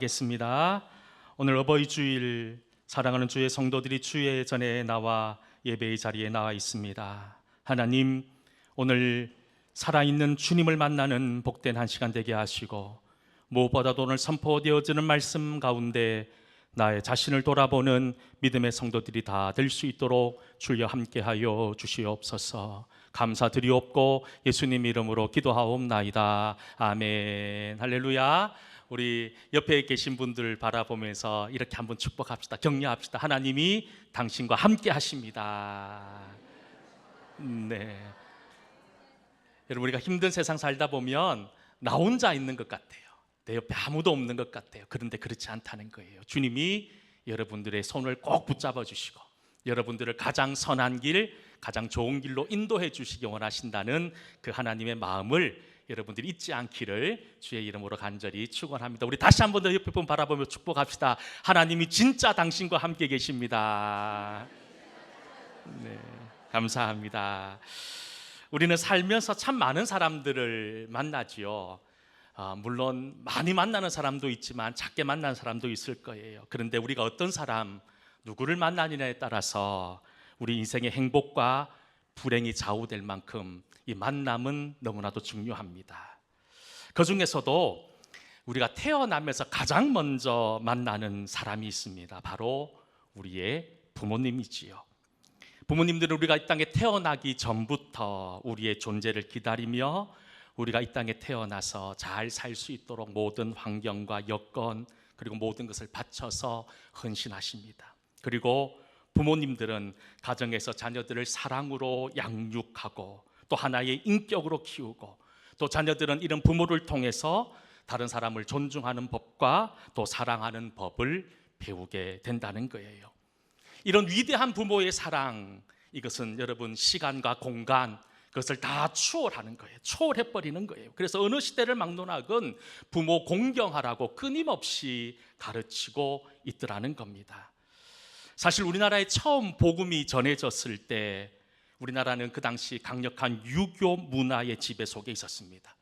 겠습니다. 오늘 어버이 주일 사랑하는 주의 성도들이 주의 전에 나와 예배의 자리에 나와 있습니다. 하나님, 오늘 살아있는 주님을 만나는 복된 한 시간 되게 하시고, 무엇보다도 오늘 선포되어지는 말씀 가운데 나의 자신을 돌아보는 믿음의 성도들이 다 될 수 있도록 주여 함께하여 주시옵소서. 감사드리옵고 예수님 이름으로 기도하옵나이다. 아멘. 할렐루야. 우리 옆에 계신 분들 바라보면서 이렇게 한번 축복합시다. 격려합시다. 하나님이 당신과 함께 하십니다. 네. 여러분, 우리가 힘든 세상 살다 보면 나 혼자 있는 것 같아요. 내 옆에 아무도 없는 것 같아요. 그런데 그렇지 않다는 거예요. 주님이 여러분들의 손을 꼭 붙잡아 주시고 여러분들을 가장 선한 길, 가장 좋은 길로 인도해 주시기 원하신다는 그 하나님의 마음을 여러분들이 잊지 않기를 주의 이름으로 간절히 축원합니다. 우리 다시 한 번 더 옆에 분 바라보며 축복합시다. 하나님이 진짜 당신과 함께 계십니다. 네, 감사합니다. 우리는 살면서 참 많은 사람들을 만나지요. 물론 많이 만나는 사람도 있지만 작게 만나는 사람도 있을 거예요. 그런데 우리가 어떤 사람, 누구를 만나느냐에 따라서 우리 인생의 행복과 불행이 좌우될 만큼 이 만남은 너무나도 중요합니다. 그 중에서도 우리가 태어나면서 가장 먼저 만나는 사람이 있습니다. 바로 우리의 부모님이지요. 부모님들은 우리가 이 땅에 태어나기 전부터 우리의 존재를 기다리며 우리가 이 땅에 태어나서 잘 살 수 있도록 모든 환경과 여건 그리고 모든 것을 바쳐서 헌신하십니다. 그리고 부모님들은 가정에서 자녀들을 사랑으로 양육하고 또 하나의 인격으로 키우고 또 자녀들은 이런 부모를 통해서 다른 사람을 존중하는 법과 또 사랑하는 법을 배우게 된다는 거예요. 이런 위대한 부모의 사랑, 이것은 여러분 시간과 공간 그것을 다 추월하는 거예요. 초월해버리는 거예요. 그래서 어느 시대를 막론하건 부모 공경하라고 끊임없이 가르치고 있더라는 겁니다. 사실 우리나라에 처음 복음이 전해졌을 때 우리나라는 그 당시 강력한 유교 문화의 지배 속에 있었습니다.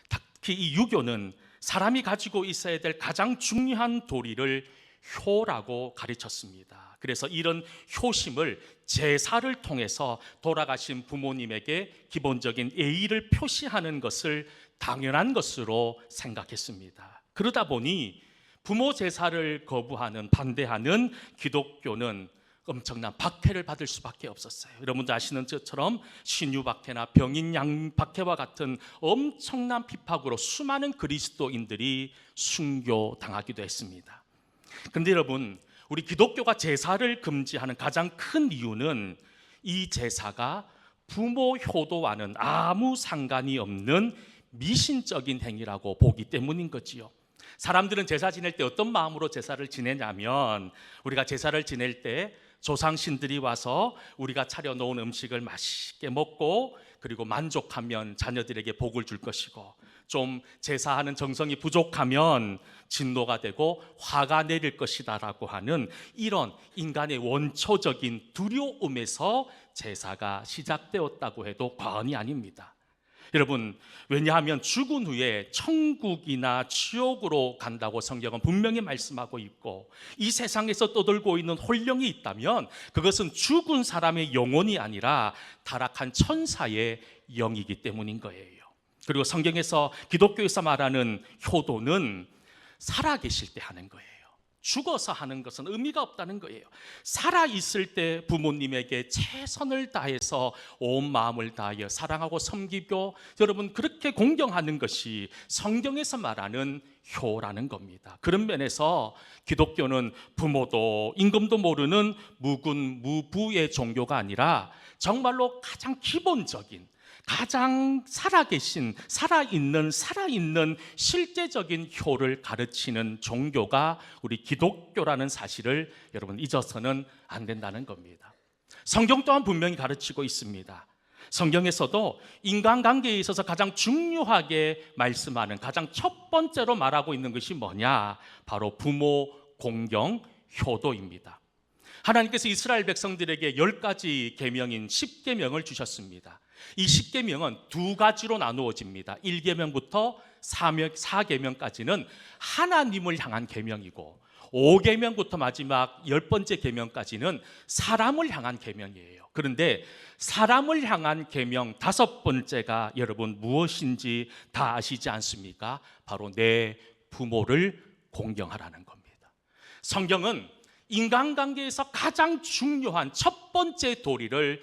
특히 이 유교는 사람이 가지고 있어야 될 가장 중요한 도리를 효라고 가르쳤습니다. 그래서 이런 효심을 제사를 통해서 돌아가신 부모님에게 기본적인 예의를 표시하는 것을 당연한 것으로 생각했습니다. 그러다 보니 부모 제사를 거부하는, 반대하는 기독교는 엄청난 박해를 받을 수밖에 없었어요. 여러분들 아시는 것처럼 신유박해나 병인양박해와 같은 엄청난 핍박으로 수많은 그리스도인들이 순교당하기도 했습니다. 그런데 여러분, 우리 기독교가 제사를 금지하는 가장 큰 이유는 이 제사가 부모 효도와는 아무 상관이 없는 미신적인 행위라고 보기 때문인 거지요. 사람들은 제사 지낼 때 어떤 마음으로 제사를 지내냐면 우리가 제사를 지낼 때 조상신들이 와서 우리가 차려놓은 음식을 맛있게 먹고 그리고 만족하면 자녀들에게 복을 줄 것이고 좀 제사하는 정성이 부족하면 진노가 되고 화가 내릴 것이다라고 하는 이런 인간의 원초적인 두려움에서 제사가 시작되었다고 해도 과언이 아닙니다. 여러분, 왜냐하면 죽은 후에 천국이나 지옥으로 간다고 성경은 분명히 말씀하고 있고 이 세상에서 떠돌고 있는 혼령이 있다면 그것은 죽은 사람의 영혼이 아니라 타락한 천사의 영이기 때문인 거예요. 그리고 성경에서 기독교에서 말하는 효도는 살아계실 때 하는 거예요. 죽어서 하는 것은 의미가 없다는 거예요. 살아있을 때 부모님에게 최선을 다해서 온 마음을 다하여 사랑하고 섬기고 여러분 그렇게 공경하는 것이 성경에서 말하는 효라는 겁니다. 그런 면에서 기독교는 부모도 임금도 모르는 무군무부의 종교가 아니라 정말로 가장 기본적인 가장 살아있는 실제적인 효를 가르치는 종교가 우리 기독교라는 사실을 여러분 잊어서는 안 된다는 겁니다. 성경 또한 분명히 가르치고 있습니다. 성경에서도 인간관계에 있어서 가장 중요하게 말씀하는 가장 첫 번째로 말하고 있는 것이 뭐냐? 바로 부모 공경 효도입니다. 하나님께서 이스라엘 백성들에게 10가지 계명인 10계명을 주셨습니다. 이 10계명은 두 가지로 나누어집니다. 1계명부터 4계명까지는 하나님을 향한 계명이고 5계명부터 마지막 10번째 계명까지는 사람을 향한 계명이에요. 그런데 사람을 향한 계명 5번째가 여러분 무엇인지 다 아시지 않습니까? 바로 내 부모를 공경하라는 겁니다. 성경은 인간관계에서 가장 중요한 첫 번째 도리를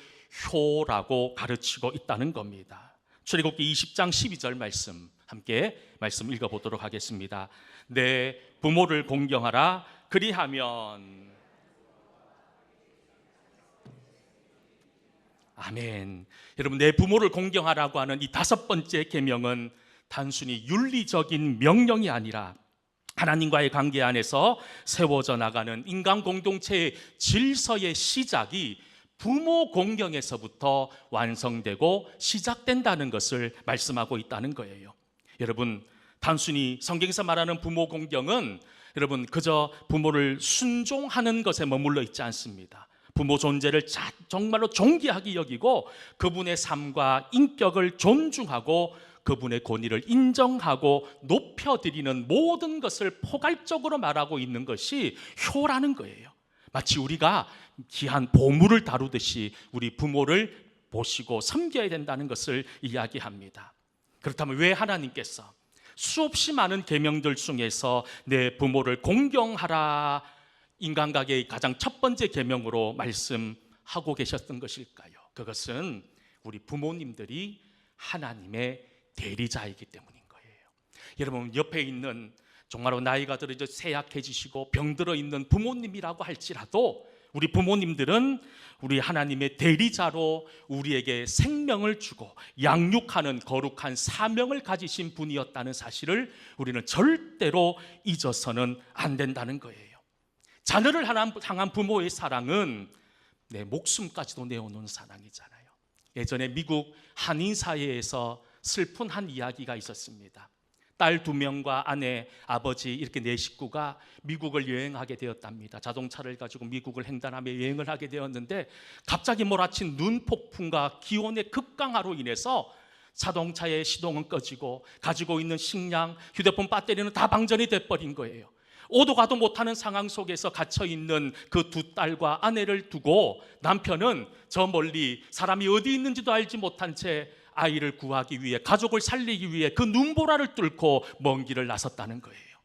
효라고 가르치고 있다는 겁니다. 출애굽기 20장 12절 말씀 함께 말씀 읽어보도록 하겠습니다. 내 부모를 공경하라. 그리하면 아멘. 여러분, 내 부모를 공경하라고 하는 이 5번째 계명은 단순히 윤리적인 명령이 아니라 하나님과의 관계 안에서 세워져 나가는 인간 공동체의 질서의 시작이 부모 공경에서부터 완성되고 시작된다는 것을 말씀하고 있다는 거예요. 여러분, 단순히 성경에서 말하는 부모 공경은 여러분 그저 부모를 순종하는 것에 머물러 있지 않습니다. 부모 존재를 정말로 존귀하게 여기고 그분의 삶과 인격을 존중하고 그분의 권위를 인정하고 높여드리는 모든 것을 포괄적으로 말하고 있는 것이 효라는 거예요. 마치 우리가 귀한 보물을 다루듯이 우리 부모를 보시고 섬겨야 된다는 것을 이야기합니다. 그렇다면 왜 하나님께서 수없이 많은 계명들 중에서 내 부모를 공경하라 인간관계의 가장 첫 번째 계명으로 말씀하고 계셨던 것일까요? 그것은 우리 부모님들이 하나님의 대리자이기 때문인 거예요. 여러분, 옆에 있는 정말로 나이가 들어 이제 쇠약해지시고 병들어 있는 부모님이라고 할지라도 우리 부모님들은 우리 하나님의 대리자로 우리에게 생명을 주고 양육하는 거룩한 사명을 가지신 분이었다는 사실을 우리는 절대로 잊어서는 안 된다는 거예요. 자녀를 향한 부모의 사랑은 내 목숨까지도 내어놓는 사랑이잖아요. 예전에 미국 한인 사회에서 슬픈 한 이야기가 있었습니다. 딸 2명과 아내, 아버지 이렇게 4식구가 미국을 여행하게 되었답니다. 자동차를 가지고 미국을 횡단하며 여행을 하게 되었는데 갑자기 몰아친 눈폭풍과 기온의 급강하로 인해서 자동차의 시동은 꺼지고 가지고 있는 식량, 휴대폰 배터리는 다 방전이 돼버린 거예요. 오도 가도 못하는 상황 속에서 갇혀있는 그 2 딸과 아내를 두고 남편은 저 멀리 사람이 어디 있는지도 알지 못한 채 아이를 구하기 위해, 가족을 살리기 위해 그 눈보라를 뚫고 먼 길을 나섰다는 거예요.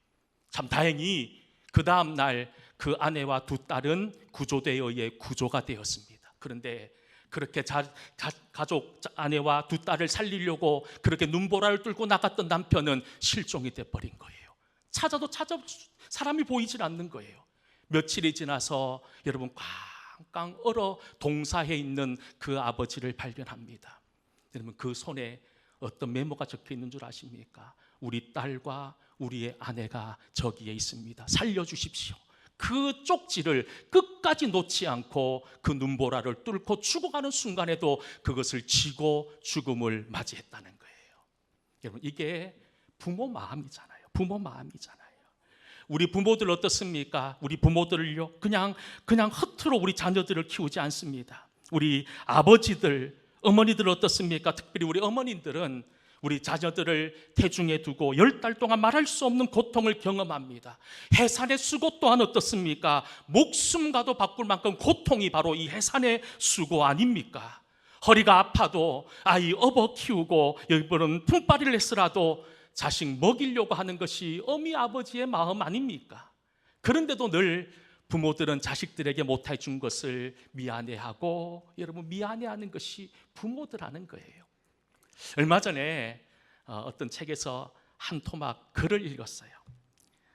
참 다행히 그 다음 날 그 아내와 2 딸은 구조대에 의해 구조가 되었습니다. 그런데 그렇게 가족 아내와 2 딸을 살리려고 그렇게 눈보라를 뚫고 나갔던 남편은 실종이 돼버린 거예요. 찾아도 사람이 보이질 않는 거예요. 며칠이 지나서 여러분 꽝꽝 얼어 동사해 있는 그 아버지를 발견합니다. 여러분, 그 손에 어떤 메모가 적혀 있는 줄 아십니까? 우리 딸과 우리의 아내가 저기에 있습니다. 살려주십시오. 그 쪽지를 끝까지 놓지 않고 그 눈보라를 뚫고 죽어가는 순간에도 그것을 쥐고 죽음을 맞이했다는 거예요. 여러분, 이게 부모 마음이잖아요. 부모 마음이잖아요. 우리 부모들 어떻습니까? 우리 부모들을요 그냥 허투루 우리 자녀들을 키우지 않습니다. 우리 아버지들, 어머니들 어떻습니까? 특별히 우리 어머님들은 우리 자녀들을 태중에 두고 10달 동안 말할 수 없는 고통을 경험합니다. 해산의 수고 또한 어떻습니까? 목숨과도 바꿀 만큼 고통이 바로 이 해산의 수고 아닙니까? 허리가 아파도 아이 업어 키우고 여러분 품바리를 했으라도 자식 먹이려고 하는 것이 어미 아버지의 마음 아닙니까? 그런데도 늘 부모들은 자식들에게 못해 준 것을 미안해하고, 여러분 미안해하는 것이 부모들하는 거예요. 얼마 전에 어떤 책에서 한 토막 글을 읽었어요.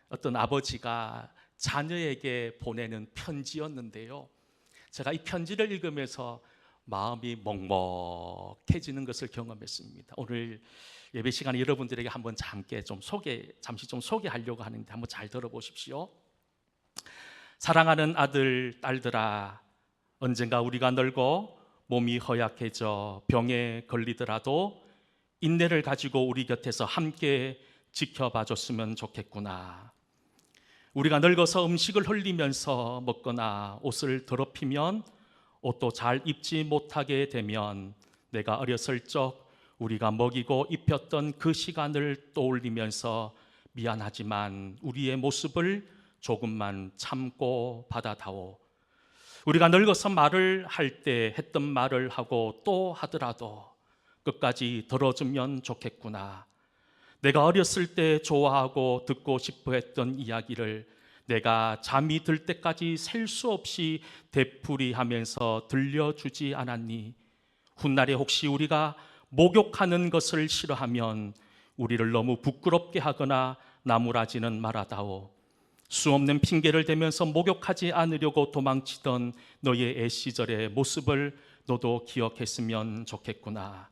어떤 아버지가 자녀에게 보내는 편지였는데요, 제가 이 편지를 읽으면서 마음이 먹먹해지는 것을 경험했습니다. 오늘 예배 시간에 여러분들에게 한번 잠시 좀 소개하려고 하는데 한번 잘 들어보십시오. 사랑하는 아들, 딸들아, 언젠가 우리가 늙어 몸이 허약해져 병에 걸리더라도 인내를 가지고 우리 곁에서 함께 지켜봐 줬으면 좋겠구나. 우리가 늙어서 음식을 흘리면서 먹거나 옷을 더럽히면 옷도 잘 입지 못하게 되면 내가 어렸을 적 우리가 먹이고 입혔던 그 시간을 떠올리면서 미안하지만 우리의 모습을 조금만 참고 받아다오. 우리가 늙어서 말을 할 때 했던 말을 하고 또 하더라도 끝까지 들어주면 좋겠구나. 내가 어렸을 때 좋아하고 듣고 싶어 했던 이야기를 내가 잠이 들 때까지 셀 수 없이 되풀이하면서 들려주지 않았니? 훗날에 혹시 우리가 목욕하는 것을 싫어하면 우리를 너무 부끄럽게 하거나 나무라지는 말아다오. 수없는 핑계를 대면서 목욕하지 않으려고 도망치던 너의 애 시절의 모습을 너도 기억했으면 좋겠구나.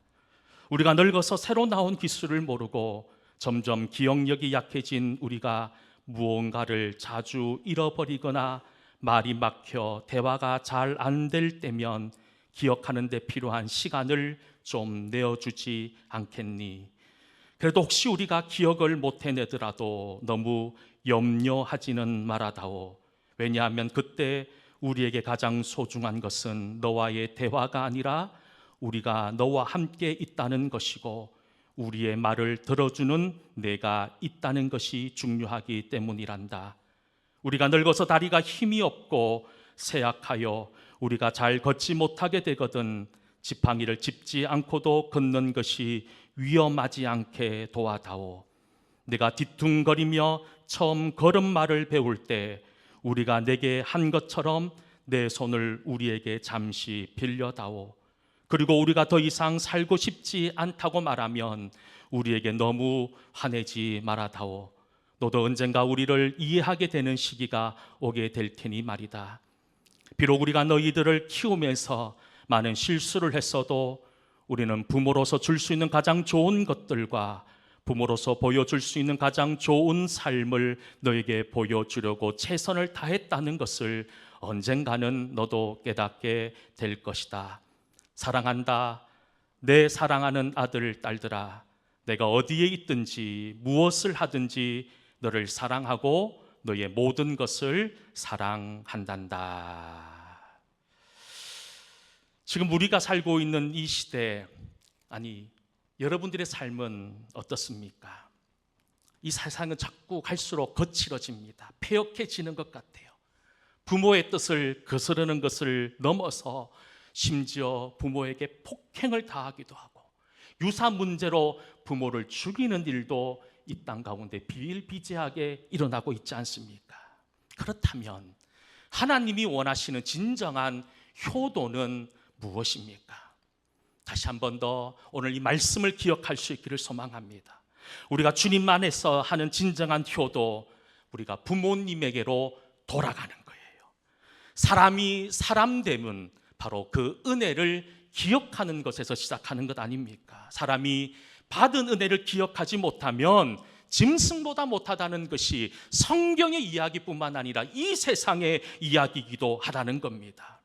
우리가 늙어서 새로 나온 기술을 모르고 점점 기억력이 약해진 우리가 무언가를 자주 잃어버리거나 말이 막혀 대화가 잘 안 될 때면 기억하는 데 필요한 시간을 좀 내어주지 않겠니? 그래도 혹시 우리가 기억을 못 해내더라도 너무 염려하지는 말아다오. 왜냐하면 그때 우리에게 가장 소중한 것은 너와의 대화가 아니라 우리가 너와 함께 있다는 것이고 우리의 말을 들어주는 내가 있다는 것이 중요하기 때문이란다. 우리가 늙어서 다리가 힘이 없고 쇠약하여 우리가 잘 걷지 못하게 되거든 지팡이를 짚지 않고도 걷는 것이 위험하지 않게 도와다오. 내가 뒤뚱거리며 처음 걸음마를 배울 때 우리가 내게 한 것처럼 내 손을 우리에게 잠시 빌려다오. 그리고 우리가 더 이상 살고 싶지 않다고 말하면 우리에게 너무 화내지 말아다오. 너도 언젠가 우리를 이해하게 되는 시기가 오게 될 테니 말이다. 비록 우리가 너희들을 키우면서 많은 실수를 했어도 우리는 부모로서 줄 수 있는 가장 좋은 것들과 부모로서 보여줄 수 있는 가장 좋은 삶을 너에게 보여주려고 최선을 다했다는 것을 언젠가는 너도 깨닫게 될 것이다. 사랑한다. 내 사랑하는 아들, 딸들아, 내가 어디에 있든지 무엇을 하든지 너를 사랑하고 너의 모든 것을 사랑한단다. 지금 우리가 살고 있는 이 시대, 아니 여러분들의 삶은 어떻습니까? 이 세상은 자꾸 갈수록 거칠어집니다. 폐역해지는 것 같아요. 부모의 뜻을 거스르는 것을 넘어서 심지어 부모에게 폭행을 당하기도 하고 유사 문제로 부모를 죽이는 일도 이 땅 가운데 비일비재하게 일어나고 있지 않습니까? 그렇다면 하나님이 원하시는 진정한 효도는 무엇입니까? 다시 한 번 더 오늘 이 말씀을 기억할 수 있기를 소망합니다. 우리가 주님 안에서 하는 진정한 효도, 우리가 부모님에게로 돌아가는 거예요. 사람이 사람 되면 바로 그 은혜를 기억하는 것에서 시작하는 것 아닙니까? 사람이 받은 은혜를 기억하지 못하면 짐승보다 못하다는 것이 성경의 이야기뿐만 아니라 이 세상의 이야기이기도 하다는 겁니다.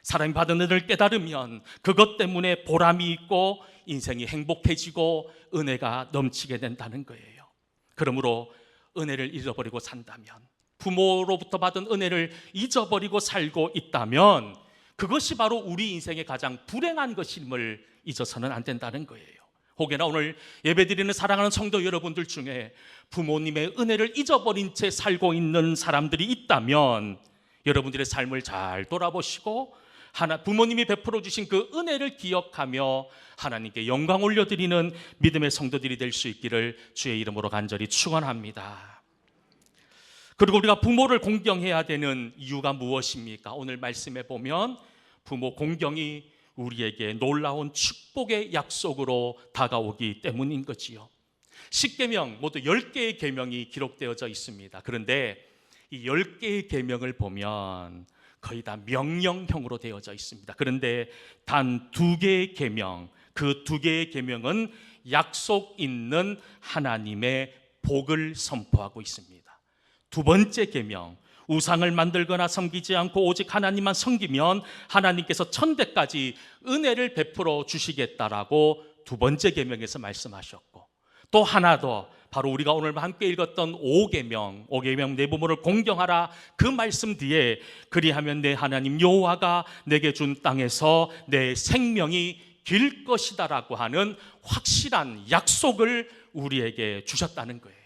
사람이 받은 은혜를 깨달으면 그것 때문에 보람이 있고 인생이 행복해지고 은혜가 넘치게 된다는 거예요. 그러므로 은혜를 잃어버리고 산다면, 부모로부터 받은 은혜를 잊어버리고 살고 있다면 그것이 바로 우리 인생의 가장 불행한 것임을 잊어서는 안 된다는 거예요. 혹여나 오늘 예배드리는 사랑하는 성도 여러분들 중에 부모님의 은혜를 잊어버린 채 살고 있는 사람들이 있다면 여러분들의 삶을 잘 돌아보시고 부모님이 베풀어 주신 그 은혜를 기억하며 하나님께 영광 올려드리는 믿음의 성도들이 될 수 있기를 주의 이름으로 간절히 축원합니다. 그리고 우리가 부모를 공경해야 되는 이유가 무엇입니까? 오늘 말씀에 보면 부모 공경이 우리에게 놀라운 축복의 약속으로 다가오기 때문인 거지요. 10계명 모두 10개의 계명이 기록되어져 있습니다. 그런데 이 10개의 계명을 보면 거의 다 명령형으로 되어져 있습니다. 그런데 단 2개의 계명, 그 2개의 계명은 약속 있는 하나님의 복을 선포하고 있습니다. 두 번째 계명, 우상을 만들거나 섬기지 않고 오직 하나님만 섬기면 하나님께서 천대까지 은혜를 베풀어 주시겠다라고 두 번째 계명에서 말씀하셨고, 또 하나 더 바로 우리가 오늘 함께 읽었던 5계명 내 부모를 공경하라 그 말씀 뒤에 그리하면 내 하나님 여호와가 내게 준 땅에서 내 생명이 길 것이다라고 하는 확실한 약속을 우리에게 주셨다는 거예요.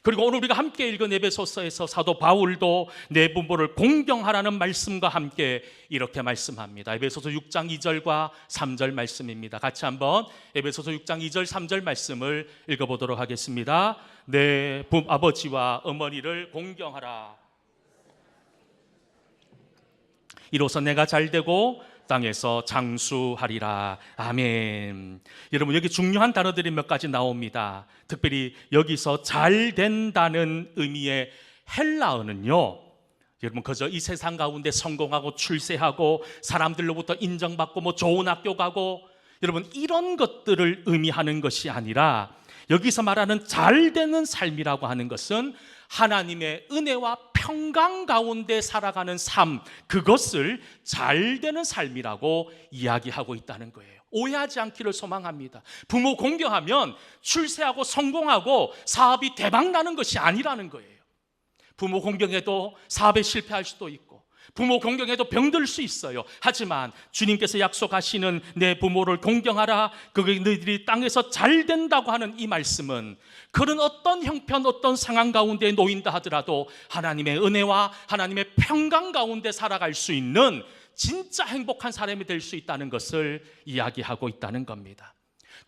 그리고 오늘 우리가 함께 읽은 에베소서에서 사도 바울도 내 부모를 공경하라는 말씀과 함께 이렇게 말씀합니다. 에베소서 6장 2절과 3절 말씀입니다. 같이 한번 에베소서 6장 2절 3절 말씀을 읽어보도록 하겠습니다. 내 아버지와 어머니를 공경하라. 이로써 내가 잘되고 땅에서 장수하리라. 아멘. 여러분, 여기 중요한 단어들이 몇 가지 나옵니다. 특별히 여기서 잘 된다는 의미의 헬라어는요, 여러분 그저 이 세상 가운데 성공하고 출세하고 사람들로부터 인정받고 좋은 학교 가고 여러분 이런 것들을 의미하는 것이 아니라 여기서 말하는 잘 되는 삶이라고 하는 것은 하나님의 은혜와 평강 가운데 살아가는 삶, 그것을 잘 되는 삶이라고 이야기하고 있다는 거예요. 오해하지 않기를 소망합니다. 부모 공경하면 출세하고 성공하고 사업이 대박 나는 것이 아니라는 거예요. 부모 공경해도 사업에 실패할 수도 있고 부모 공경해도 병들 수 있어요. 하지만 주님께서 약속하시는 내 부모를 공경하라, 그게 너희들이 땅에서 잘 된다고 하는 이 말씀은 그런 어떤 형편 어떤 상황 가운데 놓인다 하더라도 하나님의 은혜와 하나님의 평강 가운데 살아갈 수 있는 진짜 행복한 사람이 될 수 있다는 것을 이야기하고 있다는 겁니다.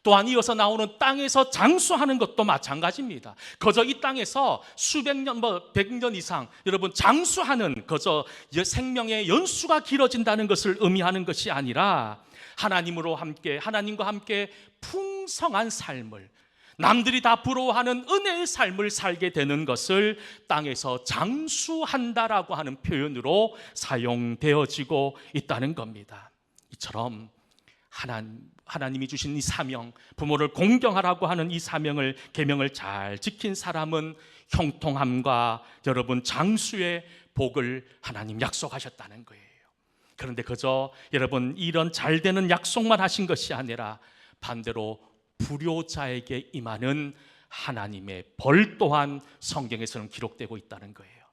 또한 이어서 나오는 땅에서 장수하는 것도 마찬가지입니다. 그저 이 땅에서 수백 년, 100년 이상 여러분 장수하는 그저 생명의 연수가 길어진다는 것을 의미하는 것이 아니라 하나님과 함께 풍성한 삶을, 남들이 다 부러워하는 은혜의 삶을 살게 되는 것을 땅에서 장수한다라고 하는 표현으로 사용되어지고 있다는 겁니다. 이처럼 하나님이 주신 이 사명, 부모를 공경하라고 하는 이 사명을, 계명을 잘 지킨 사람은 형통함과 여러분 장수의 복을 하나님 약속하셨다는 거예요. 그런데 그저 여러분 이런 잘 되는 약속만 하신 것이 아니라 반대로 불효자에게 임하는 하나님의 벌 또한 성경에서는 기록되고 있다는 거예요.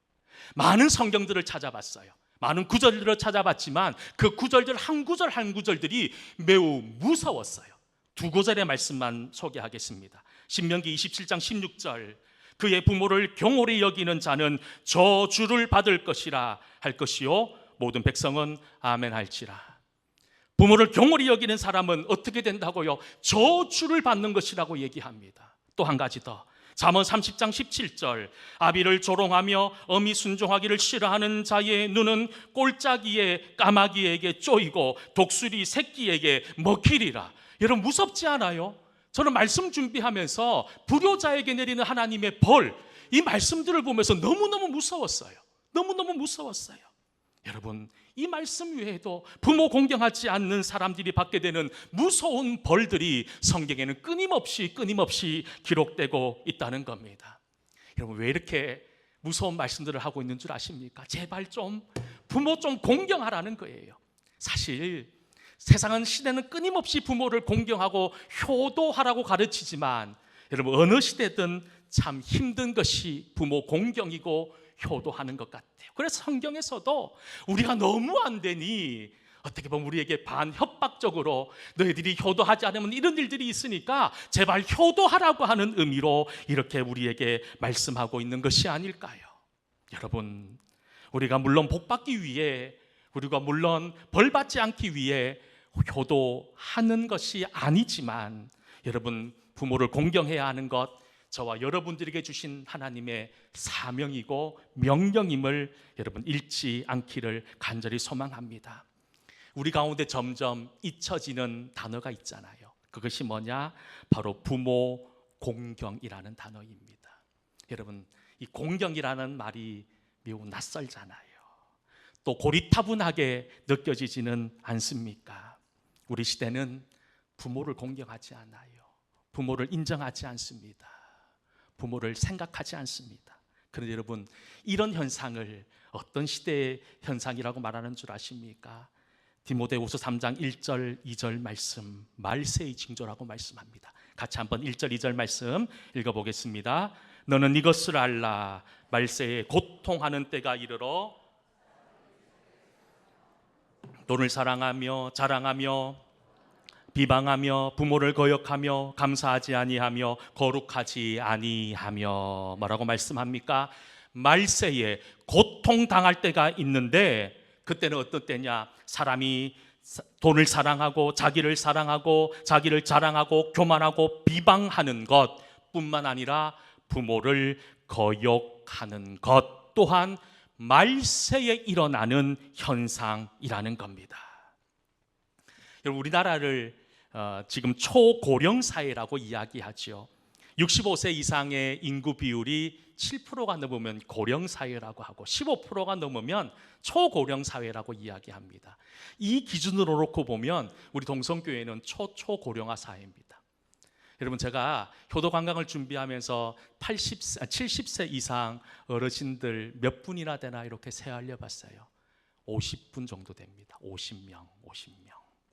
많은 성경들을 찾아봤어요. 많은 구절들을 찾아봤지만 그 구절들 한 구절 한 구절들이 매우 무서웠어요. 두 구절의 말씀만 소개하겠습니다. 신명기 27장 16절, 그의 부모를 경홀히 여기는 자는 저주를 받을 것이라 할 것이요 모든 백성은 아멘 할지라. 부모를 경홀히 여기는 사람은 어떻게 된다고요? 저주를 받는 것이라고 얘기합니다. 또 한 가지 더, 잠언 30장 17절, 아비를 조롱하며 어미 순종하기를 싫어하는 자의 눈은 꼴짜기에 까마귀에게 쪼이고 독수리 새끼에게 먹히리라. 여러분 무섭지 않아요? 저는 말씀 준비하면서 불효자에게 내리는 하나님의 벌, 이 말씀들을 보면서 너무너무 무서웠어요. 너무너무 무서웠어요. 여러분 이 말씀 외에도 부모 공경하지 않는 사람들이 받게 되는 무서운 벌들이 성경에는 끊임없이 기록되고 있다는 겁니다. 여러분 왜 이렇게 무서운 말씀들을 하고 있는 줄 아십니까? 제발 좀 부모 좀 공경하라는 거예요. 사실 세상은, 시대는 끊임없이 부모를 공경하고 효도하라고 가르치지만 여러분 어느 시대든 참 힘든 것이 부모 공경이고 효도하는 것 같아요. 그래서 성경에서도 우리가 너무 안 되니 어떻게 보면 우리에게 반협박적으로 너희들이 효도하지 않으면 이런 일들이 있으니까 제발 효도하라고 하는 의미로 이렇게 우리에게 말씀하고 있는 것이 아닐까요? 여러분 우리가 물론 복받기 위해, 우리가 물론 벌받지 않기 위해 효도하는 것이 아니지만 여러분 부모를 공경해야 하는 것, 저와 여러분들에게 주신 하나님의 사명이고 명령임을 여러분 잃지 않기를 간절히 소망합니다. 우리 가운데 점점 잊혀지는 단어가 있잖아요. 그것이 뭐냐? 바로 부모 공경이라는 단어입니다. 여러분 이 공경이라는 말이 매우 낯설잖아요. 또 고리타분하게 느껴지지는 않습니까? 우리 시대는 부모를 공경하지 않아요. 부모를 인정하지 않습니다. 부모를 생각하지 않습니다. 그런데 여러분 이런 현상을 어떤 시대의 현상이라고 말하는 줄 아십니까? 디모데후서 3장 1절 2절 말씀, 말세의 징조라고 말씀합니다. 같이 한번 1절 2절 말씀 읽어보겠습니다. 너는 이것을 알라. 말세에 고통하는 때가 이르러 돈을 사랑하며 자랑하며 비방하며 부모를 거역하며 감사하지 아니하며 거룩하지 아니하며 뭐라고 말씀합니까? 말세에 고통당할 때가 있는데 그때는 어떤 때냐? 사람이 돈을 사랑하고 자기를 자랑하고 교만하고 비방하는 것뿐만 아니라 부모를 거역하는 것 또한 말세에 일어나는 현상이라는 겁니다. 여러분, 우리나라를 지금 초고령 사회라고 이야기하죠. 65세 이상의 인구 비율이 7%가 넘으면 고령 사회라고 하고 15%가 넘으면 초고령 사회라고 이야기합니다. 이 기준으로 놓고 보면 우리 동성교회는 초고령화 사회입니다. 여러분, 제가 효도 관광을 준비하면서 70세 이상 어르신들 몇 분이나 되나 이렇게 세알려 봤어요. 50분 정도 됩니다. 50명.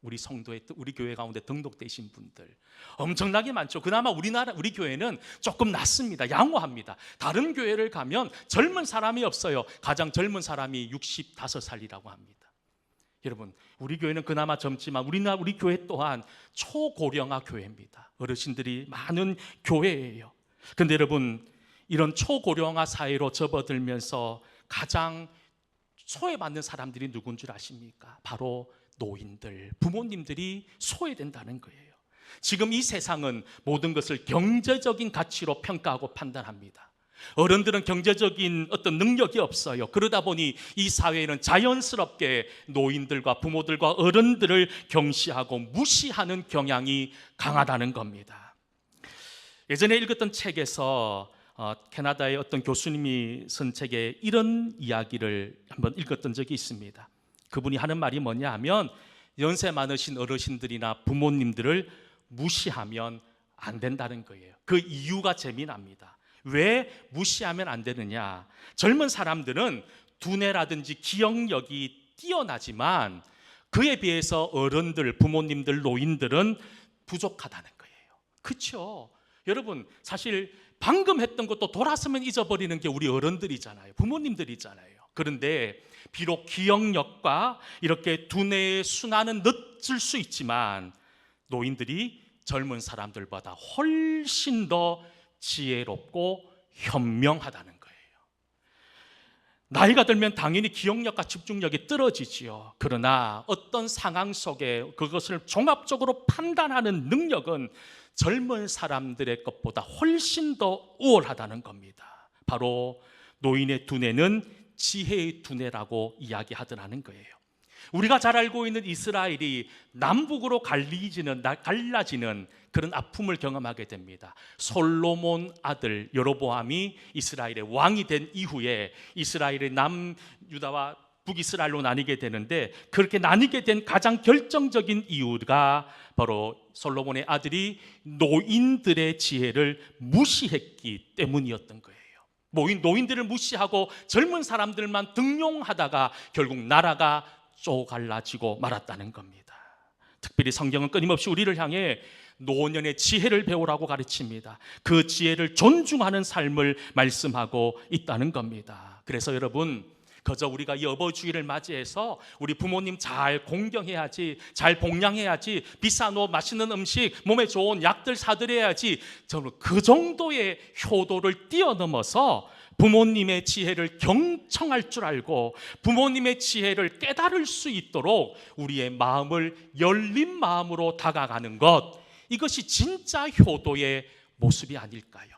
우리 성도에, 우리 교회 가운데 등록되신 분들 엄청나게 많죠. 그나마 우리 교회는 조금 낫습니다. 양호합니다. 다른 교회를 가면 젊은 사람이 없어요. 가장 젊은 사람이 65살이라고 합니다. 여러분, 우리 교회는 그나마 젊지만 우리 교회 또한 초고령화 교회입니다. 어르신들이 많은 교회예요. 그런데 여러분, 이런 초고령화 사회로 접어들면서 가장 소외받는 사람들이 누군 줄 아십니까? 바로 노인들, 부모님들이 소외된다는 거예요. 지금 이 세상은 모든 것을 경제적인 가치로 평가하고 판단합니다. 어른들은 경제적인 어떤 능력이 없어요. 그러다 보니 이 사회는 자연스럽게 노인들과 부모들과 어른들을 경시하고 무시하는 경향이 강하다는 겁니다. 예전에 읽었던 책에서 캐나다의 어떤 교수님이 쓴 책에 이런 이야기를 한번 읽었던 적이 있습니다. 그분이 하는 말이 뭐냐 하면 연세 많으신 어르신들이나 부모님들을 무시하면 안 된다는 거예요. 그 이유가 재미납니다. 왜 무시하면 안 되느냐? 젊은 사람들은 두뇌라든지 기억력이 뛰어나지만 그에 비해서 어른들, 부모님들, 노인들은 부족하다는 거예요. 그렇죠? 여러분, 사실 방금 했던 것도 돌아서면 잊어버리는 게 우리 어른들이잖아요. 부모님들이잖아요. 그런데 비록 기억력과 이렇게 두뇌의 순환은 늦을 수 있지만 노인들이 젊은 사람들보다 훨씬 더 지혜롭고 현명하다는 거예요. 나이가 들면 당연히 기억력과 집중력이 떨어지지요. 그러나 어떤 상황 속에 그것을 종합적으로 판단하는 능력은 젊은 사람들의 것보다 훨씬 더 우월하다는 겁니다. 바로 노인의 두뇌는 지혜의 두뇌라고 이야기하더라는 거예요. 우리가 잘 알고 있는 이스라엘이 남북으로 갈라지는 그런 아픔을 경험하게 됩니다. 솔로몬 아들 여로보암이 이스라엘의 왕이 된 이후에 이스라엘의 남유다와 북이스라엘로 나뉘게 되는데, 그렇게 나뉘게 된 가장 결정적인 이유가 바로 솔로몬의 아들이 노인들의 지혜를 무시했기 때문이었던 거예요. 노인들을 무시하고 젊은 사람들만 등용하다가 결국 나라가 쪼갈라지고 말았다는 겁니다. 특별히 성경은 끊임없이 우리를 향해 노년의 지혜를 배우라고 가르칩니다. 그 지혜를 존중하는 삶을 말씀하고 있다는 겁니다. 그래서 여러분, 그저 우리가 이 어버이주일을 맞이해서 우리 부모님 잘 공경해야지, 잘 복양해야지, 비싼 옷, 맛있는 음식, 몸에 좋은 약들 사드려야지, 저는 그 정도의 효도를 뛰어넘어서 부모님의 지혜를 경청할 줄 알고 부모님의 지혜를 깨달을 수 있도록 우리의 마음을 열린 마음으로 다가가는 것, 이것이 진짜 효도의 모습이 아닐까요?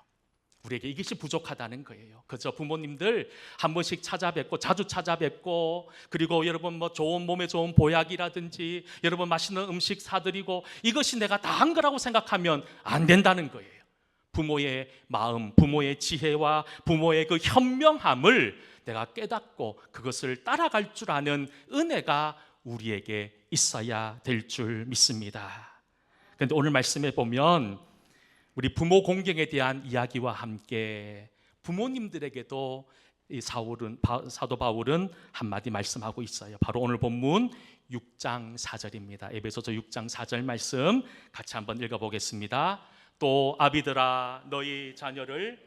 우리에게 이것이 부족하다는 거예요. 그저 부모님들 한 번씩 찾아뵙고, 자주 찾아뵙고, 그리고 여러분 좋은 몸에 좋은 보약이라든지 여러분 맛있는 음식 사드리고, 이것이 내가 다 한 거라고 생각하면 안 된다는 거예요. 부모의 마음, 부모의 지혜와 부모의 그 현명함을 내가 깨닫고 그것을 따라갈 줄 아는 은혜가 우리에게 있어야 될 줄 믿습니다. 그런데 오늘 말씀에 보면 우리 부모 공경에 대한 이야기와 함께 부모님들에게도 이 사도 바울은 한마디 말씀하고 있어요. 바로 오늘 본문 6장 4절입니다. 에베소서 6장 4절 말씀 같이 한번 읽어보겠습니다. 또 아비들아 너희 자녀를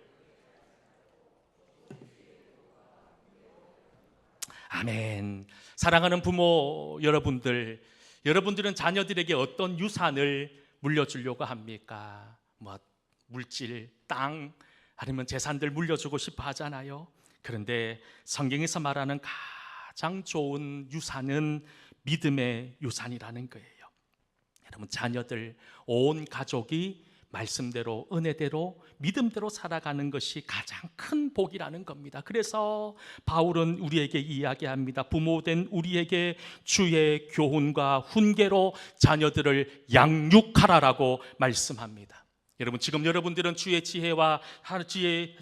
아멘. 사랑하는 부모 여러분들은 자녀들에게 어떤 유산을 물려주려고 합니까? 뭐 물질, 땅 아니면 재산들 물려주고 싶어 하잖아요. 그런데 성경에서 말하는 가장 좋은 유산은 믿음의 유산이라는 거예요. 여러분, 자녀들 온 가족이 말씀대로 은혜대로 믿음대로 살아가는 것이 가장 큰 복이라는 겁니다. 그래서 바울은 우리에게 이야기합니다. 부모된 우리에게 주의 교훈과 훈계로 자녀들을 양육하라라고 말씀합니다. 여러분, 지금 여러분들은 주의 지혜와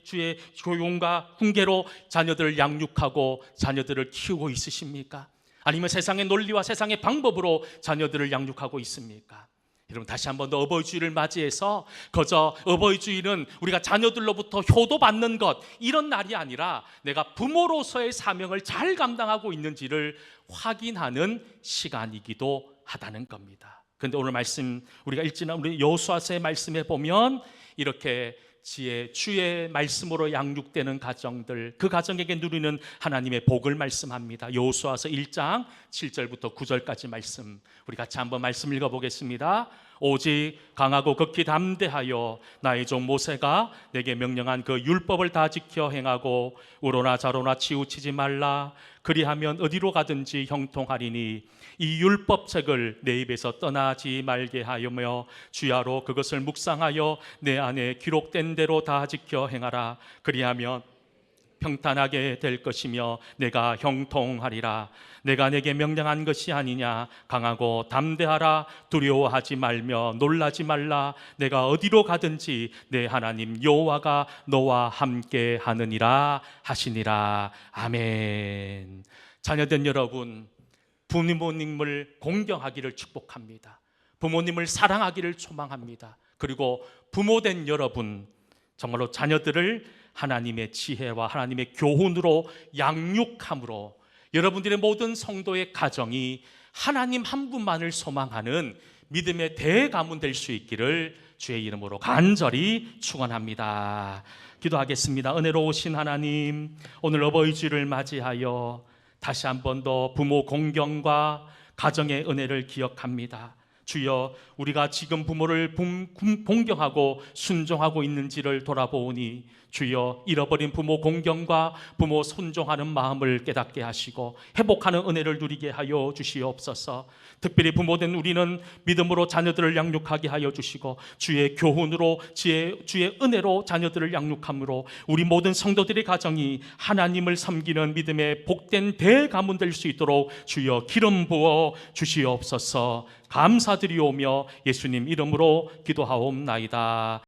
주의 교훈과 훈계로 자녀들을 양육하고 자녀들을 키우고 있으십니까? 아니면 세상의 논리와 세상의 방법으로 자녀들을 양육하고 있습니까? 여러분, 다시 한번 더 어버이 주일을 맞이해서 거저 어버이 주일은 우리가 자녀들로부터 효도받는 것 이런 날이 아니라 내가 부모로서의 사명을 잘 감당하고 있는지를 확인하는 시간이기도 하다는 겁니다. 그런데 오늘 말씀 우리가 읽지는 우리 여호수아서의 말씀에 보면 이렇게 주의 말씀으로 양육되는 가정들, 그 가정에게 누리는 하나님의 복을 말씀합니다. 여호수아서 1장 7절부터 9절까지 말씀, 우리 같이 한번 말씀 읽어보겠습니다. 오직 강하고 극히 담대하여 나의 종 모세가 내게 명령한 그 율법을 다 지켜 행하고 우로나 좌로나 치우치지 말라. 그리하면 어디로 가든지 형통하리니 이 율법책을 내 입에서 떠나지 말게 하여며 주야로 그것을 묵상하여 내 안에 기록된 대로 다 지켜 행하라. 그리하면 평탄하게 될 것이며 내가 형통하리라. 내가 내게 명령한 것이 아니냐. 강하고 담대하라. 두려워하지 말며 놀라지 말라. 내가 어디로 가든지 내 하나님 여호와가 너와 함께 하느니라 하시니라. 아멘. 자녀된 여러분, 부모님을 공경하기를 축복합니다. 부모님을 사랑하기를 소망합니다. 그리고 부모된 여러분, 정말로 자녀들을 하나님의 지혜와 하나님의 교훈으로 양육함으로 여러분들의 모든 성도의 가정이 하나님 한 분만을 소망하는 믿음의 대가문 될 수 있기를 주의 이름으로 간절히 축원합니다. 기도하겠습니다. 은혜로우신 하나님, 오늘 어버이 주일을 맞이하여 다시 한 번 더 부모 공경과 가정의 은혜를 기억합니다. 주여, 우리가 지금 부모를 공경하고 순종하고 있는지를 돌아보니 주여, 잃어버린 부모 공경과 부모 순종하는 마음을 깨닫게 하시고 회복하는 은혜를 누리게 하여 주시옵소서. 특별히 부모된 우리는 믿음으로 자녀들을 양육하게 하여 주시고 주의 교훈으로 주의 은혜로 자녀들을 양육함으로 우리 모든 성도들의 가정이 하나님을 섬기는 믿음의 복된 대가문 될 수 있도록 주여 기름 부어 주시옵소서. 감사드리오며 예수님 이름으로 기도하옵나이다.